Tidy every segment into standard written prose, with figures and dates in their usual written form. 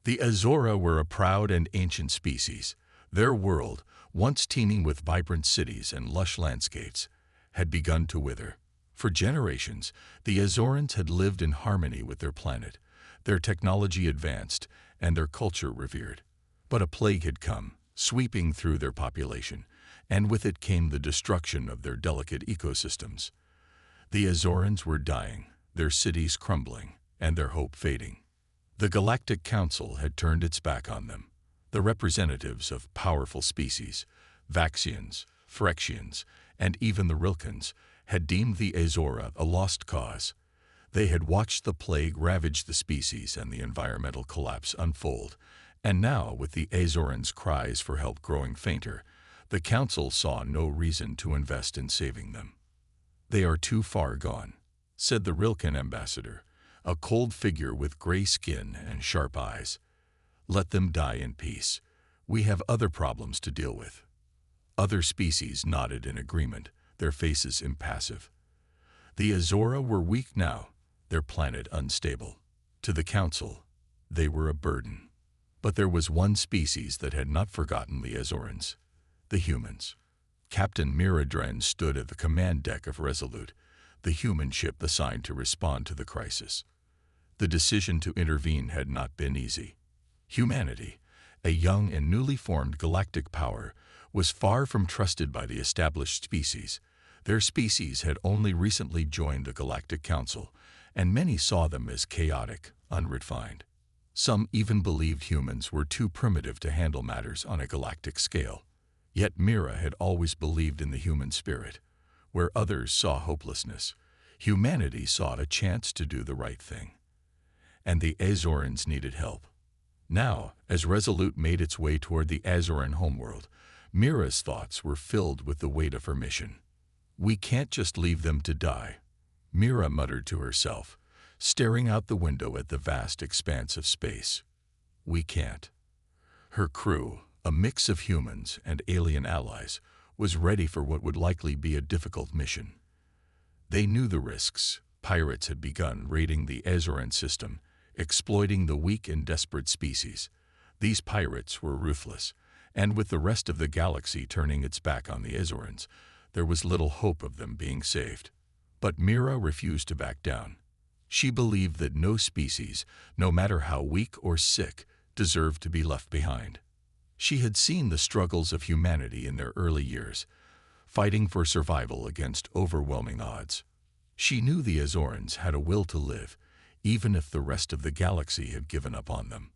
The Azora were a proud and ancient species. Their world, once teeming with vibrant cities and lush landscapes, had begun to wither. For generations, the Azorans had lived in harmony with their planet, their technology advanced, and their culture revered. But a plague had come, sweeping through their population, and with it came the destruction of their delicate ecosystems. The Azorans were dying, their cities crumbling, and their hope fading. The Galactic Council had turned its back on them. The representatives of powerful species, Vaxians, Phyrexians, and even the Rilkans, had deemed the Azora a lost cause. They had watched the plague ravage the species and the environmental collapse unfold, and now, with the Azorans' cries for help growing fainter, the Council saw no reason to invest in saving them. "They are too far gone," said the Rilkan ambassador, a cold figure with gray skin and sharp eyes. "Let them die in peace. We have other problems to deal with." Other species nodded in agreement, their faces impassive. The Azora were weak now, their planet unstable. To the Council, they were a burden. But there was one species that had not forgotten the Azorans: the humans. Captain Miradren stood at the command deck of Resolute, the human ship assigned to respond to the crisis. The decision to intervene had not been easy. Humanity, a young and newly formed galactic power, was far from trusted by the established species. Their species had only recently joined the Galactic Council, and many saw them as chaotic, unrefined. Some even believed humans were too primitive to handle matters on a galactic scale. Yet Mira had always believed in the human spirit. Where others saw hopelessness, humanity saw a chance to do the right thing. And the Azorans needed help. Now, as Resolute made its way toward the Azoran homeworld, Mira's thoughts were filled with the weight of her mission. "We can't just leave them to die," Mira muttered to herself, staring out the window at the vast expanse of space. "We can't." Her crew, a mix of humans and alien allies, was ready for what would likely be a difficult mission. They knew the risks. Pirates had begun raiding the Azoran system, exploiting the weak and desperate species. These pirates were ruthless, and with the rest of the galaxy turning its back on the Azorans, there was little hope of them being saved. But Mira refused to back down. She believed that no species, no matter how weak or sick, deserved to be left behind. She had seen the struggles of humanity in their early years, fighting for survival against overwhelming odds. She knew the Azorans had a will to live, even if the rest of the galaxy had given up on them.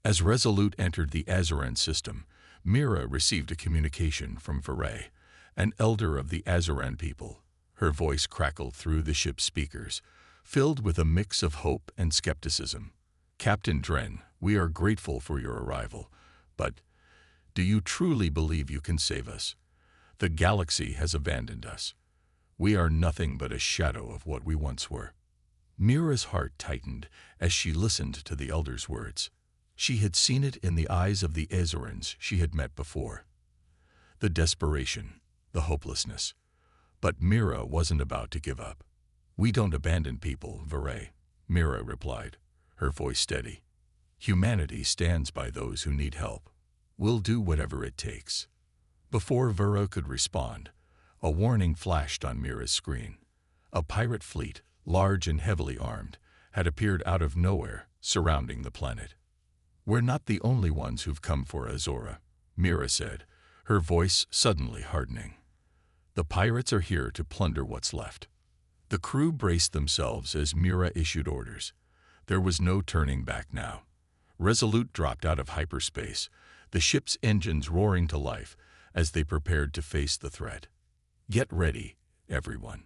As Resolute entered the Azoran system, Mira received a communication from Viray, an elder of the Azoran people. Her voice crackled through the ship's speakers, filled with a mix of hope and skepticism. "Captain Dren, we are grateful for your arrival, but do you truly believe you can save us? The galaxy has abandoned us. We are nothing but a shadow of what we once were." Mira's heart tightened as she listened to the elder's words. She had seen it in the eyes of the Azorans she had met before. The desperation, the hopelessness. But Mira wasn't about to give up. "We don't abandon people, Viray," Mira replied, her voice steady. "Humanity stands by those who need help. We'll do whatever it takes." Before Viray could respond, a warning flashed on Mira's screen. A pirate fleet, large and heavily armed, had appeared out of nowhere, surrounding the planet. "We're not the only ones who've come for Azora," Mira said, her voice suddenly hardening. "The pirates are here to plunder what's left." The crew braced themselves as Mira issued orders. There was no turning back now. Resolute dropped out of hyperspace, the ship's engines roaring to life as they prepared to face the threat. "Get ready, everyone.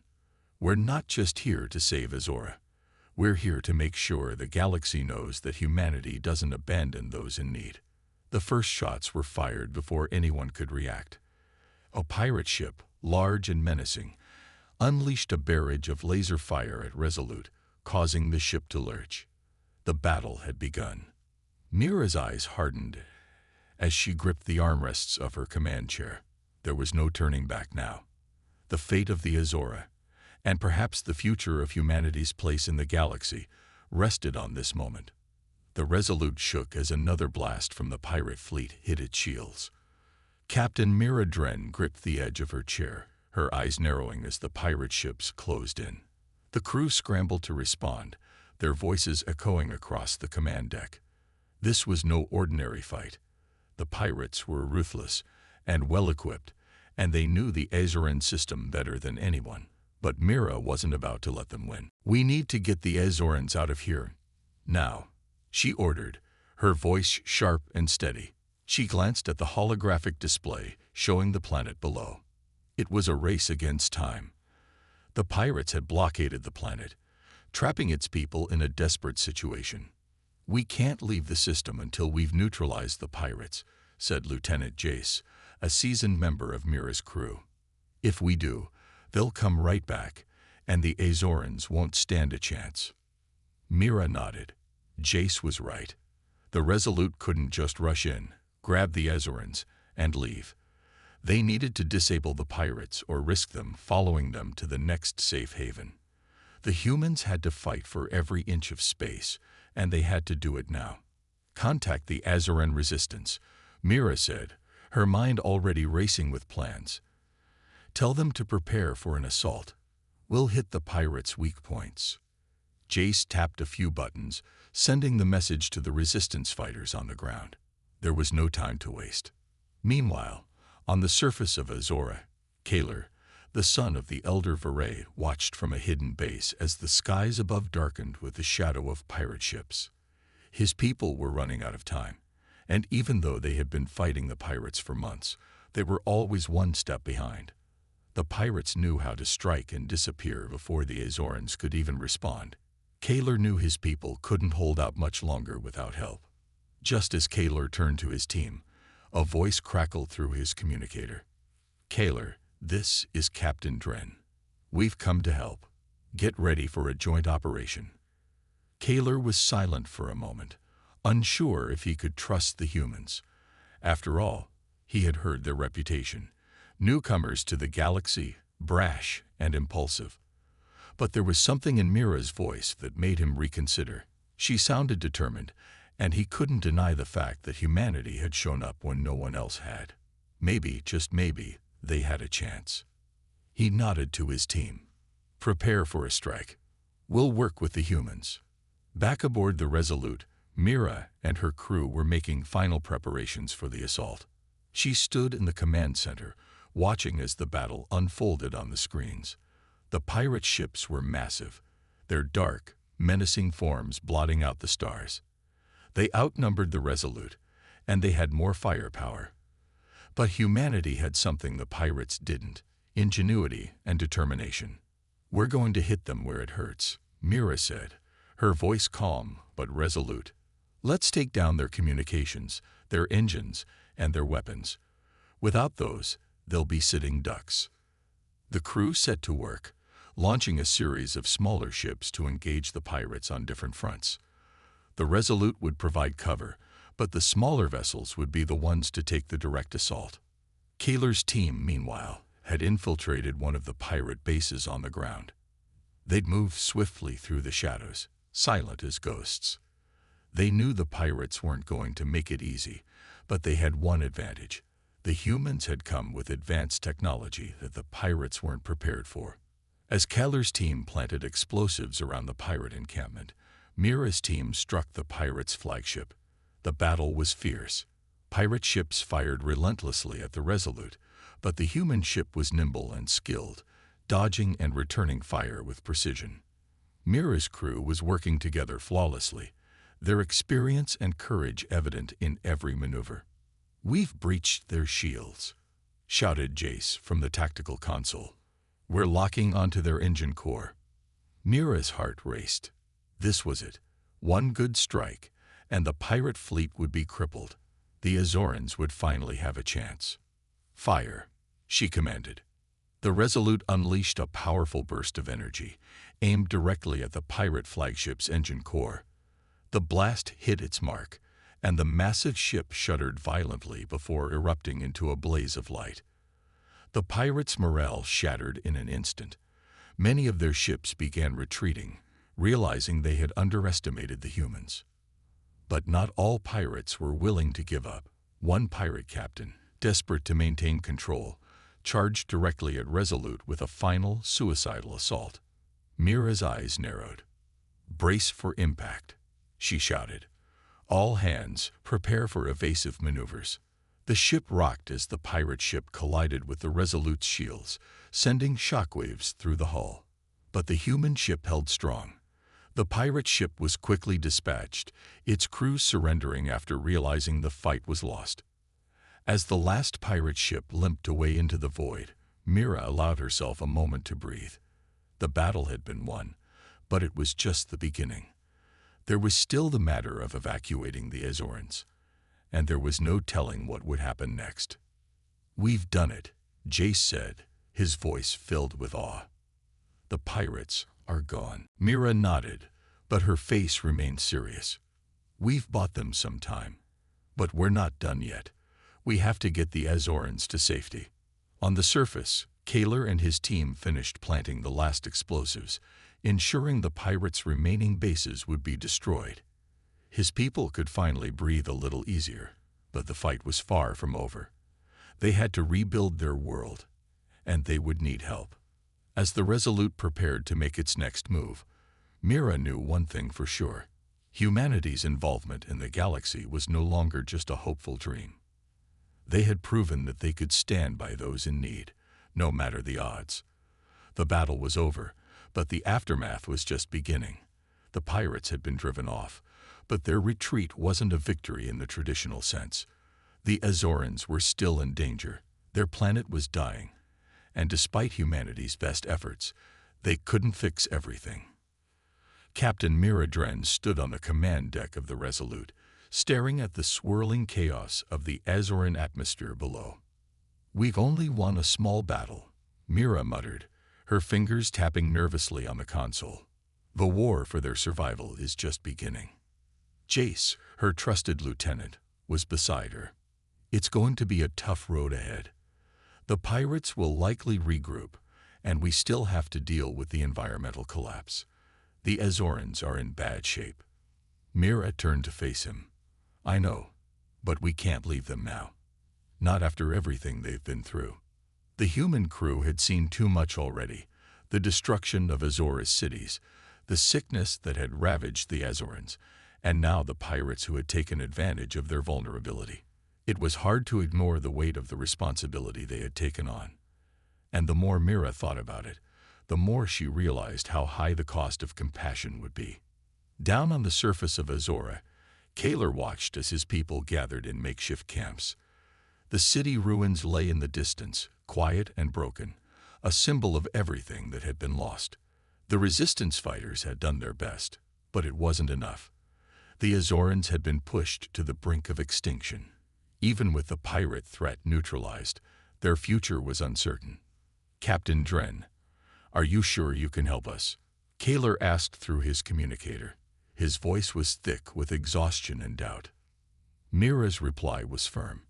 We're not just here to save Azora. We're here to make sure the galaxy knows that humanity doesn't abandon those in need." The first shots were fired before anyone could react. A pirate ship, large and menacing, unleashed a barrage of laser fire at Resolute, causing the ship to lurch. The battle had begun. Mira's eyes hardened as she gripped the armrests of her command chair. There was no turning back now. The fate of the Azora, and perhaps the future of humanity's place in the galaxy, rested on this moment. The Resolute shook as another blast from the pirate fleet hit its shields. Captain Mira Dren gripped the edge of her chair, her eyes narrowing as the pirate ships closed in. The crew scrambled to respond, their voices echoing across the command deck. This was no ordinary fight. The pirates were ruthless and well-equipped, and they knew the Azoran system better than anyone. But Mira wasn't about to let them win. "We need to get the Azorans out of here now," she ordered, her voice sharp and steady. She glanced at the holographic display showing the planet below. It was a race against time. The pirates had blockaded the planet, trapping its people in a desperate situation. "We can't leave the system until we've neutralized the pirates," said Lieutenant Jace, a seasoned member of Mira's crew. "If we do, they'll come right back, and the Azorans won't stand a chance." Mira nodded. Jace was right. The Resolute couldn't just rush in, grab the Azorans, and leave. They needed to disable the pirates or risk them following them to the next safe haven. The humans had to fight for every inch of space, and they had to do it now. "Contact the Azoran resistance," Mira said, her mind already racing with plans. "Tell them to prepare for an assault. We'll hit the pirates' weak points." Jace tapped a few buttons, sending the message to the resistance fighters on the ground. There was no time to waste. Meanwhile, on the surface of Azora, Kaler, the son of the elder Viray, watched from a hidden base as the skies above darkened with the shadow of pirate ships. His people were running out of time, and even though they had been fighting the pirates for months, they were always one step behind. The pirates knew how to strike and disappear before the Azorans could even respond. Kaler knew his people couldn't hold out much longer without help. Just as Kaler turned to his team, a voice crackled through his communicator. "Kaler, this is Captain Dren. We've come to help. Get ready for a joint operation." Kaler was silent for a moment, unsure if he could trust the humans. After all, he had heard their reputation. Newcomers to the galaxy, brash and impulsive. But there was something in Mira's voice that made him reconsider. She sounded determined, and he couldn't deny the fact that humanity had shown up when no one else had. Maybe, just maybe, they had a chance. He nodded to his team. "Prepare for a strike. We'll work with the humans." Back aboard the Resolute, Mira and her crew were making final preparations for the assault. She stood in the command center, watching as the battle unfolded on the screens. The pirate ships were massive, their dark, menacing forms blotting out the stars. They outnumbered the Resolute, and they had more firepower. But humanity had something the pirates didn't: ingenuity and determination. "We're going to hit them where it hurts," Mira said, her voice calm but resolute. "Let's take down their communications, their engines, and their weapons. Without those, they'll be sitting ducks." The crew set to work, launching a series of smaller ships to engage the pirates on different fronts. The Resolute would provide cover, but the smaller vessels would be the ones to take the direct assault. Kaler's team, meanwhile, had infiltrated one of the pirate bases on the ground. They'd moved swiftly through the shadows, silent as ghosts. They knew the pirates weren't going to make it easy, but they had one advantage. The humans had come with advanced technology that the pirates weren't prepared for. As Kaler's team planted explosives around the pirate encampment, Mira's team struck the pirates' flagship. The battle was fierce. Pirate ships fired relentlessly at the Resolute, but the human ship was nimble and skilled, dodging and returning fire with precision. Mira's crew was working together flawlessly, their experience and courage evident in every maneuver. "We've breached their shields," shouted Jace from the tactical console. "We're locking onto their engine core." Mira's heart raced. This was it. One good strike, and the pirate fleet would be crippled. The Azorans would finally have a chance. "Fire," she commanded. The Resolute unleashed a powerful burst of energy, aimed directly at the pirate flagship's engine core. The blast hit its mark, and the massive ship shuddered violently before erupting into a blaze of light. The pirates' morale shattered in an instant. Many of their ships began retreating, realizing they had underestimated the humans. But not all pirates were willing to give up. One pirate captain, desperate to maintain control, charged directly at Resolute with a final suicidal assault. Mira's eyes narrowed. "Brace for impact," she shouted. "All hands, prepare for evasive maneuvers." The ship rocked as the pirate ship collided with the Resolute's shields, sending shockwaves through the hull. But the human ship held strong. The pirate ship was quickly dispatched, its crew surrendering after realizing the fight was lost. As the last pirate ship limped away into the void, Mira allowed herself a moment to breathe. The battle had been won, but it was just the beginning. There was still the matter of evacuating the Azorans, and there was no telling what would happen next. "We've done it," Jace said, his voice filled with awe. "The pirates are gone." Mira nodded, but her face remained serious. "We've bought them some time, but we're not done yet. We have to get the Azorans to safety." On the surface, Kaler and his team finished planting the last explosives, ensuring the pirates' remaining bases would be destroyed. His people could finally breathe a little easier, but the fight was far from over. They had to rebuild their world, and they would need help. As the Resolute prepared to make its next move, Mira knew one thing for sure. Humanity's involvement in the galaxy was no longer just a hopeful dream. They had proven that they could stand by those in need, no matter the odds. The battle was over, but the aftermath was just beginning. The pirates had been driven off, but their retreat wasn't a victory in the traditional sense. The Azorans were still in danger. Their planet was dying, and despite humanity's best efforts, they couldn't fix everything. Captain Mira Dren stood on the command deck of the Resolute, staring at the swirling chaos of the Azoran atmosphere below. "We've only won a small battle," Mira muttered, her fingers tapping nervously on the console. "The war for their survival is just beginning." Jace, her trusted lieutenant, was beside her. "It's going to be a tough road ahead. The pirates will likely regroup, and we still have to deal with the environmental collapse. The Azorans are in bad shape." Mira turned to face him. "I know, but we can't leave them now. Not after everything they've been through." The human crew had seen too much already: the destruction of Azor's cities, the sickness that had ravaged the Azorans, and now the pirates who had taken advantage of their vulnerability. It was hard to ignore the weight of the responsibility they had taken on. And the more Mira thought about it, the more she realized how high the cost of compassion would be. Down on the surface of Azora, Kaler watched as his people gathered in makeshift camps. The city ruins lay in the distance, quiet and broken, a symbol of everything that had been lost. The resistance fighters had done their best, but it wasn't enough. The Azorans had been pushed to the brink of extinction. Even with the pirate threat neutralized, their future was uncertain. "Captain Dren, are you sure you can help us?" Kaler asked through his communicator. His voice was thick with exhaustion and doubt. Mira's reply was firm.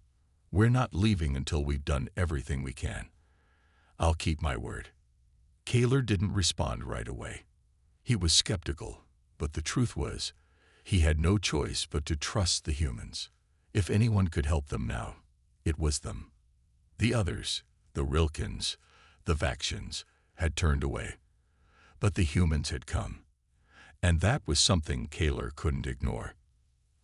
"We're not leaving until we've done everything we can." "I'll keep my word." Kaler didn't respond right away. He was skeptical, but the truth was, he had no choice but to trust the humans. If anyone could help them now, it was them. The others, the Rilkins, the Vaxians, had turned away. But the humans had come. And that was something Kaler couldn't ignore.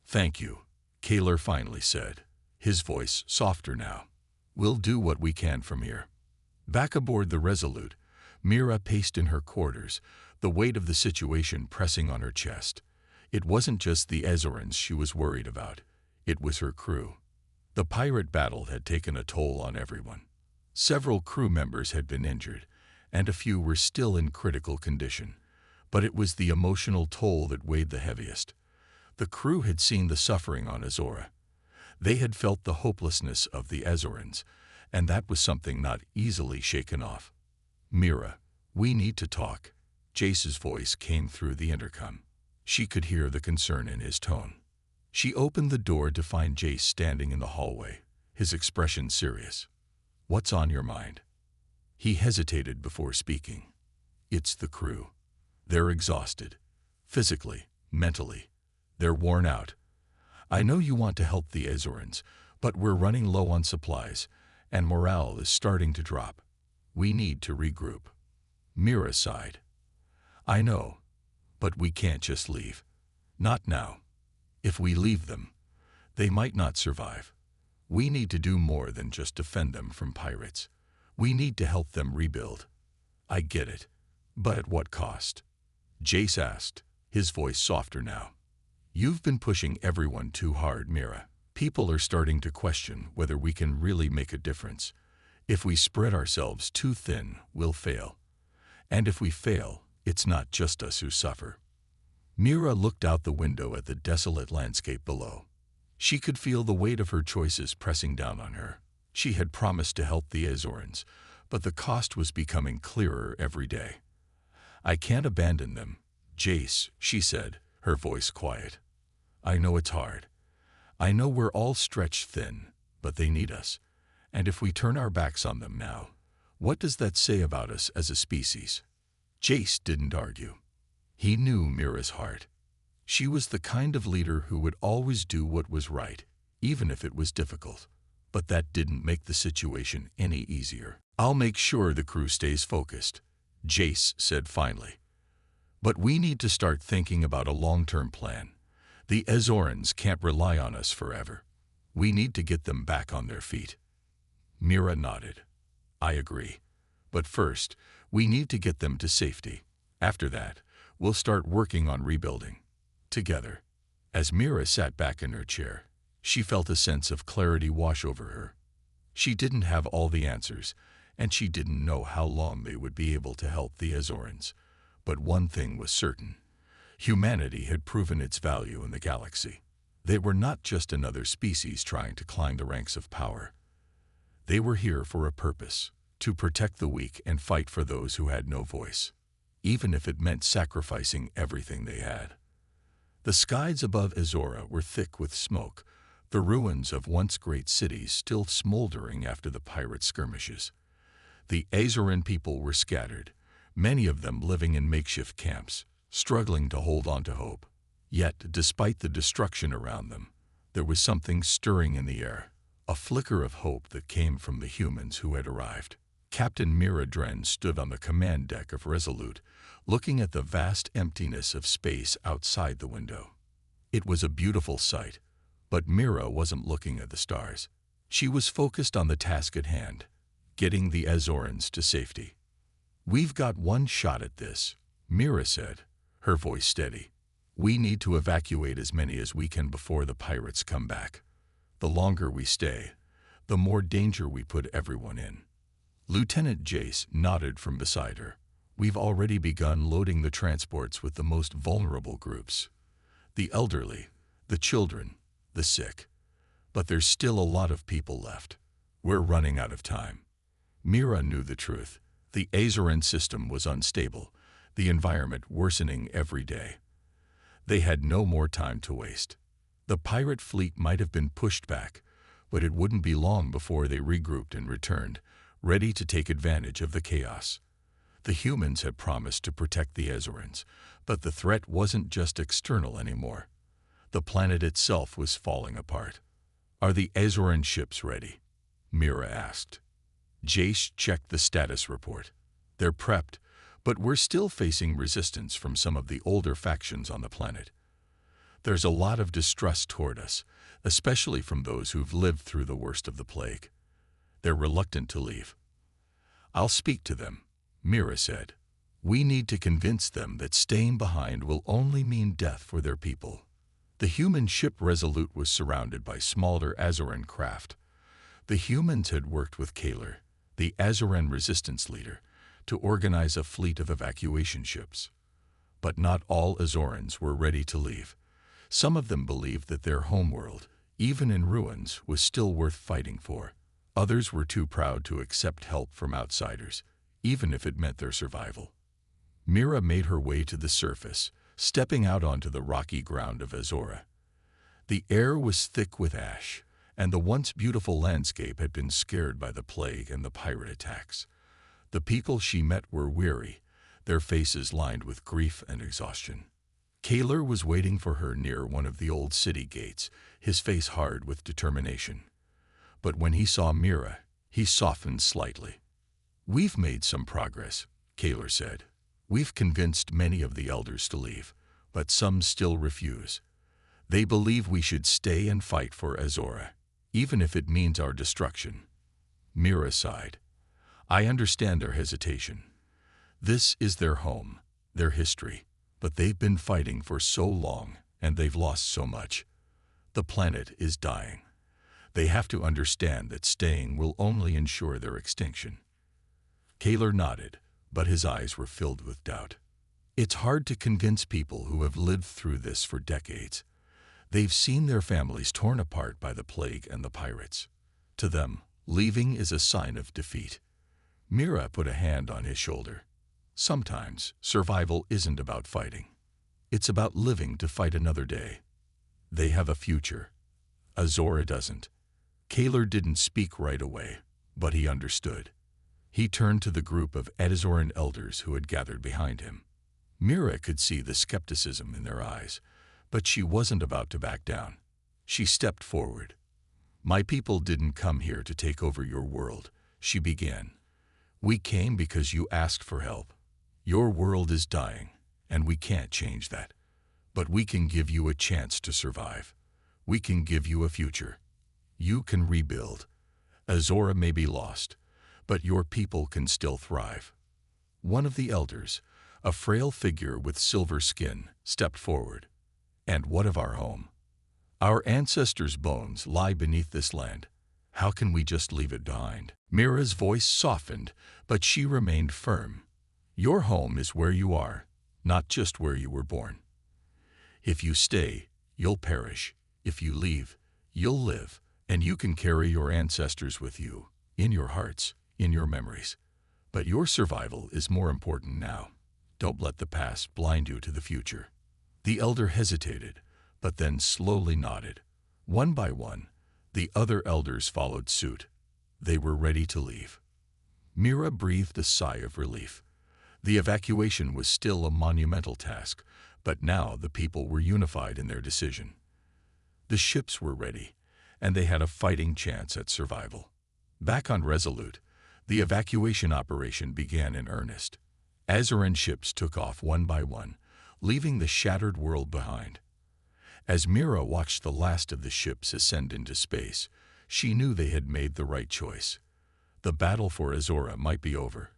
"Thank you," Kaler finally said, his voice softer now. "We'll do what we can from here." Back aboard the Resolute, Mira paced in her quarters, the weight of the situation pressing on her chest. It wasn't just the Azorans she was worried about. It was her crew. The pirate battle had taken a toll on everyone. Several crew members had been injured, and a few were still in critical condition. But it was the emotional toll that weighed the heaviest. The crew had seen the suffering on Azora. They had felt the hopelessness of the Azorans, and that was something not easily shaken off. "Mira, we need to talk." Jace's voice came through the intercom. She could hear the concern in his tone. She opened the door to find Jace standing in the hallway, his expression serious. "What's on your mind?" He hesitated before speaking. "It's the crew. They're exhausted. Physically, mentally. They're worn out. I know you want to help the Azorans, but we're running low on supplies, and morale is starting to drop. We need to regroup." Mira sighed. "I know, but we can't just leave. Not now. If we leave them, they might not survive. We need to do more than just defend them from pirates. We need to help them rebuild." "I get it, but at what cost?" Jace asked, his voice softer now. "You've been pushing everyone too hard, Mira. People are starting to question whether we can really make a difference. If we spread ourselves too thin, we'll fail. And if we fail, it's not just us who suffer." Mira looked out the window at the desolate landscape below. She could feel the weight of her choices pressing down on her. She had promised to help the Azorans, but the cost was becoming clearer every day. "I can't abandon them, Jace," she said, her voice quiet. "I know it's hard. I know we're all stretched thin, but they need us. And if we turn our backs on them now, what does that say about us as a species?" Jace didn't argue. He knew Mira's heart. She was the kind of leader who would always do what was right, even if it was difficult. But that didn't make the situation any easier. "I'll make sure the crew stays focused," Jace said finally. "But we need to start thinking about a long-term plan. The Azorans can't rely on us forever. We need to get them back on their feet." Mira nodded. "I agree. But first, we need to get them to safety. After that, we'll start working on rebuilding. Together." As Mira sat back in her chair, she felt a sense of clarity wash over her. She didn't have all the answers, and she didn't know how long they would be able to help the Azorans. But one thing was certain. Humanity had proven its value in the galaxy. They were not just another species trying to climb the ranks of power. They were here for a purpose, to protect the weak and fight for those who had no voice, even if it meant sacrificing everything they had. The skies above Azora were thick with smoke, the ruins of once great cities still smoldering after the pirate skirmishes. The Azoran people were scattered, many of them living in makeshift camps, struggling to hold on to hope. Yet, despite the destruction around them, there was something stirring in the air, a flicker of hope that came from the humans who had arrived. Captain Mira Dren stood on the command deck of Resolute, looking at the vast emptiness of space outside the window. It was a beautiful sight, but Mira wasn't looking at the stars. She was focused on the task at hand, getting the Azorans to safety. "We've got one shot at this," Mira said, her voice steady. "We need to evacuate as many as we can before the pirates come back. The longer we stay, the more danger we put everyone in." Lieutenant Jace nodded from beside her. "We've already begun loading the transports with the most vulnerable groups. The elderly, the children, the sick. But there's still a lot of people left. We're running out of time." Mira knew the truth. The Azoran system was unstable, the environment worsening every day. They had no more time to waste. The pirate fleet might have been pushed back, but it wouldn't be long before they regrouped and returned, ready to take advantage of the chaos. The humans had promised to protect the Azorans, but the threat wasn't just external anymore. The planet itself was falling apart. "Are the Azoran ships ready?" Mira asked. Jace checked the status report. "They're prepped, but we're still facing resistance from some of the older factions on the planet. There's a lot of distrust toward us, especially from those who've lived through the worst of the plague. They're reluctant to leave." "I'll speak to them," Mira said. "We need to convince them that staying behind will only mean death for their people." The human ship Resolute was surrounded by smaller Azoran craft. The humans had worked with Kaler, the Azoran resistance leader, to organize a fleet of evacuation ships. But not all Azorans were ready to leave. Some of them believed that their homeworld, even in ruins, was still worth fighting for. Others were too proud to accept help from outsiders, even if it meant their survival. Mira made her way to the surface, stepping out onto the rocky ground of Azora. The air was thick with ash, and the once beautiful landscape had been scared by the plague and the pirate attacks. The people she met were weary, their faces lined with grief and exhaustion. Kaler was waiting for her near one of the old city gates, his face hard with determination. But when he saw Mira, he softened slightly. "We've made some progress," Kaler said. "We've convinced many of the elders to leave, but some still refuse. They believe we should stay and fight for Azora, even if it means our destruction." Mira sighed. "I understand their hesitation. This is their home, their history, but they've been fighting for so long and they've lost so much. The planet is dying. They have to understand that staying will only ensure their extinction." Kaler nodded, but his eyes were filled with doubt. It's hard to convince people who have lived through this for decades. They've seen their families torn apart by the plague and the pirates. To them, leaving is a sign of defeat. Mira put a hand on his shoulder. "Sometimes survival isn't about fighting. It's about living to fight another day. They have a future. Azora doesn't." Kaler didn't speak right away, but he understood. He turned to the group of Azoran elders who had gathered behind him. Mira could see the skepticism in their eyes, but she wasn't about to back down. She stepped forward. "My people didn't come here to take over your world," she began. "We came because you asked for help. Your world is dying, and we can't change that. But we can give you a chance to survive. We can give you a future. You can rebuild. Azora may be lost, but your people can still thrive." One of the elders, a frail figure with silver skin, stepped forward. "And what of our home? Our ancestors' bones lie beneath this land. How can we just leave it behind?" Mira's voice softened, but she remained firm. "Your home is where you are, not just where you were born. If you stay, you'll perish. If you leave, you'll live, and you can carry your ancestors with you, in your hearts, in your memories. But your survival is more important now. Don't let the past blind you to the future." The elder hesitated, but then slowly nodded. One by one, the other elders followed suit. They were ready to leave. Mira breathed a sigh of relief. The evacuation was still a monumental task, but now the people were unified in their decision. The ships were ready, and they had a fighting chance at survival. Back on Resolute, the evacuation operation began in earnest. Azoran ships took off one by one, leaving the shattered world behind. As Mira watched the last of the ships ascend into space, she knew they had made the right choice. The battle for Azora might be over,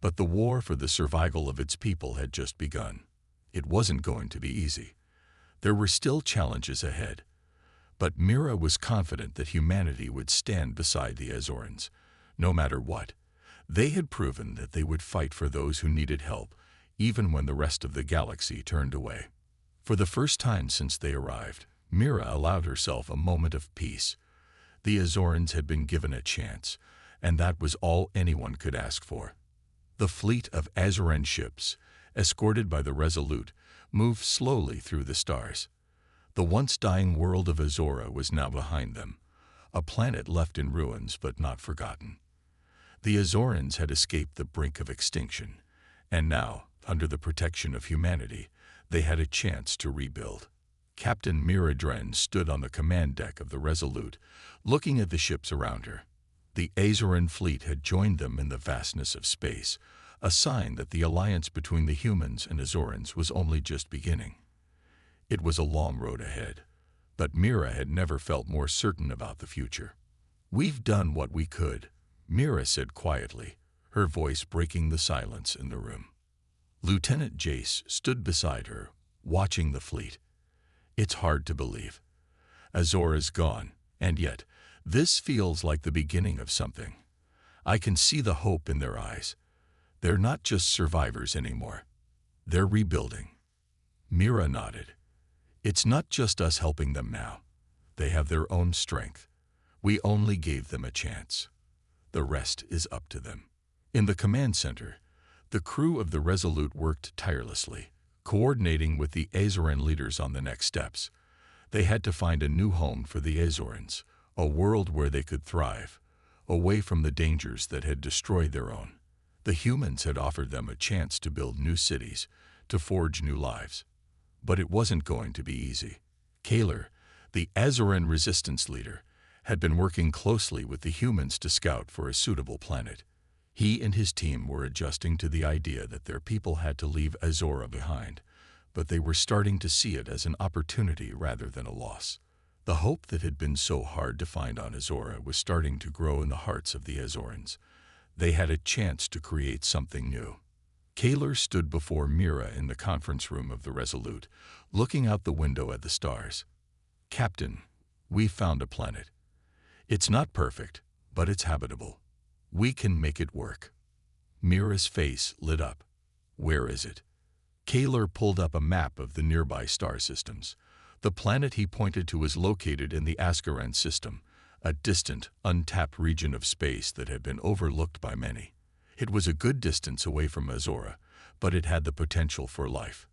but the war for the survival of its people had just begun. It wasn't going to be easy. There were still challenges ahead, but Mira was confident that humanity would stand beside the Azorans, no matter what. They had proven that they would fight for those who needed help, even when the rest of the galaxy turned away. For the first time since they arrived, Mira allowed herself a moment of peace. The Azorans had been given a chance, and that was all anyone could ask for. The fleet of Azoran ships, escorted by the Resolute, moved slowly through the stars. The once dying world of Azora was now behind them, a planet left in ruins but not forgotten. The Azorans had escaped the brink of extinction, and now, under the protection of humanity, they had a chance to rebuild. Captain Miradren stood on the command deck of the Resolute, looking at the ships around her. The Azoran fleet had joined them in the vastness of space, a sign that the alliance between the humans and Azorans was only just beginning. It was a long road ahead, but Mira had never felt more certain about the future. "We've done what we could," Mira said quietly, her voice breaking the silence in the room. Lieutenant Jace stood beside her, watching the fleet. "It's hard to believe. Azora's gone, and yet, this feels like the beginning of something. I can see the hope in their eyes. They're not just survivors anymore. They're rebuilding." Mira nodded. "It's not just us helping them now. They have their own strength. We only gave them a chance. The rest is up to them." In the command center, the crew of the Resolute worked tirelessly, coordinating with the Azoran leaders on the next steps. They had to find a new home for the Azorans, a world where they could thrive, away from the dangers that had destroyed their own. The humans had offered them a chance to build new cities, to forge new lives. But it wasn't going to be easy. Kaler, the Azoran resistance leader, had been working closely with the humans to scout for a suitable planet. He and his team were adjusting to the idea that their people had to leave Azora behind, but they were starting to see it as an opportunity rather than a loss. The hope that had been so hard to find on Azora was starting to grow in the hearts of the Azorans. They had a chance to create something new. Kaler stood before Mira in the conference room of the Resolute, looking out the window at the stars. "Captain, we found a planet. It's not perfect, but it's habitable. We can make it work." Mira's face lit up. "Where is it?" Kaler pulled up a map of the nearby star systems. The planet he pointed to was located in the Ascaran system, a distant, untapped region of space that had been overlooked by many. It was a good distance away from Azora, but it had the potential for life,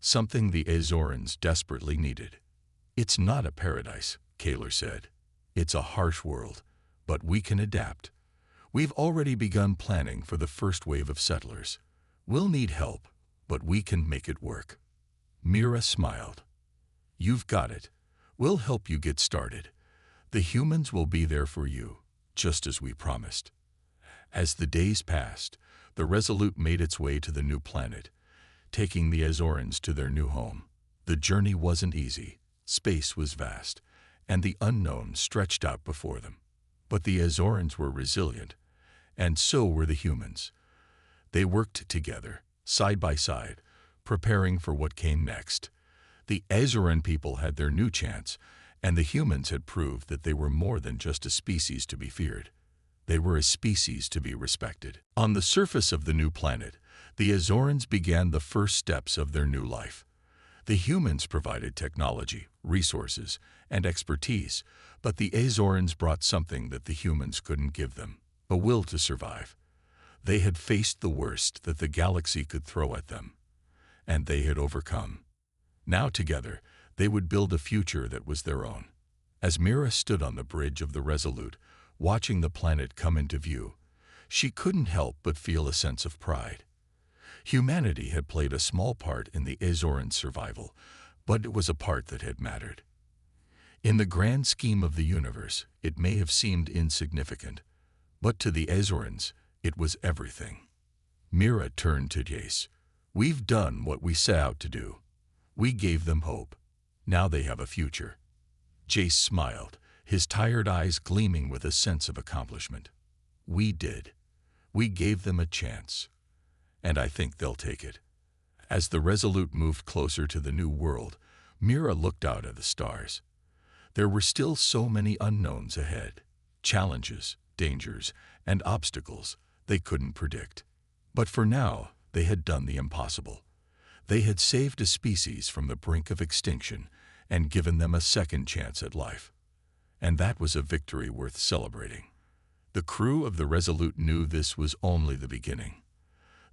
something the Azorans desperately needed. "It's not a paradise," Kaler said. "It's a harsh world, but we can adapt. We've already begun planning for the first wave of settlers. We'll need help, but we can make it work." Mira smiled. "You've got it. We'll help you get started. The humans will be there for you, just as we promised." As the days passed, the Resolute made its way to the new planet, taking the Azorans to their new home. The journey wasn't easy. Space was vast, and the unknown stretched out before them. But the Azorans were resilient, and so were the humans. They worked together, side by side, preparing for what came next. The Azoran people had their new chance, and the humans had proved that they were more than just a species to be feared. They were a species to be respected. On the surface of the new planet, the Azorans began the first steps of their new life. The humans provided technology, resources, and expertise, but the Azorans brought something that the humans couldn't give them: a will to survive. They had faced the worst that the galaxy could throw at them, and they had overcome. Now together, they would build a future that was their own. As Mira stood on the bridge of the Resolute, watching the planet come into view, she couldn't help but feel a sense of pride. Humanity had played a small part in the Azoran survival, but it was a part that had mattered. In the grand scheme of the universe, it may have seemed insignificant, but to the Azorans, it was everything. Mira turned to Jace. "We've done what we set out to do. We gave them hope. Now they have a future." Jace smiled, his tired eyes gleaming with a sense of accomplishment. "We did. We gave them a chance, and I think they'll take it." As the Resolute moved closer to the new world, Mira looked out at the stars. There were still so many unknowns ahead, challenges, dangers, and obstacles they couldn't predict. But for now, they had done the impossible. They had saved a species from the brink of extinction and given them a second chance at life. And that was a victory worth celebrating. The crew of the Resolute knew this was only the beginning.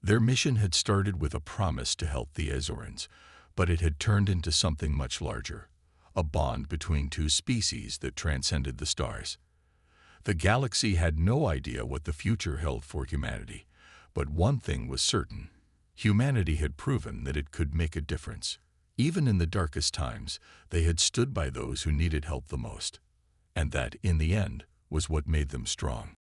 Their mission had started with a promise to help the Azorans, but it had turned into something much larger, a bond between two species that transcended the stars. The galaxy had no idea what the future held for humanity, but one thing was certain: humanity had proven that it could make a difference. Even in the darkest times, they had stood by those who needed help the most. And that, in the end, was what made them strong.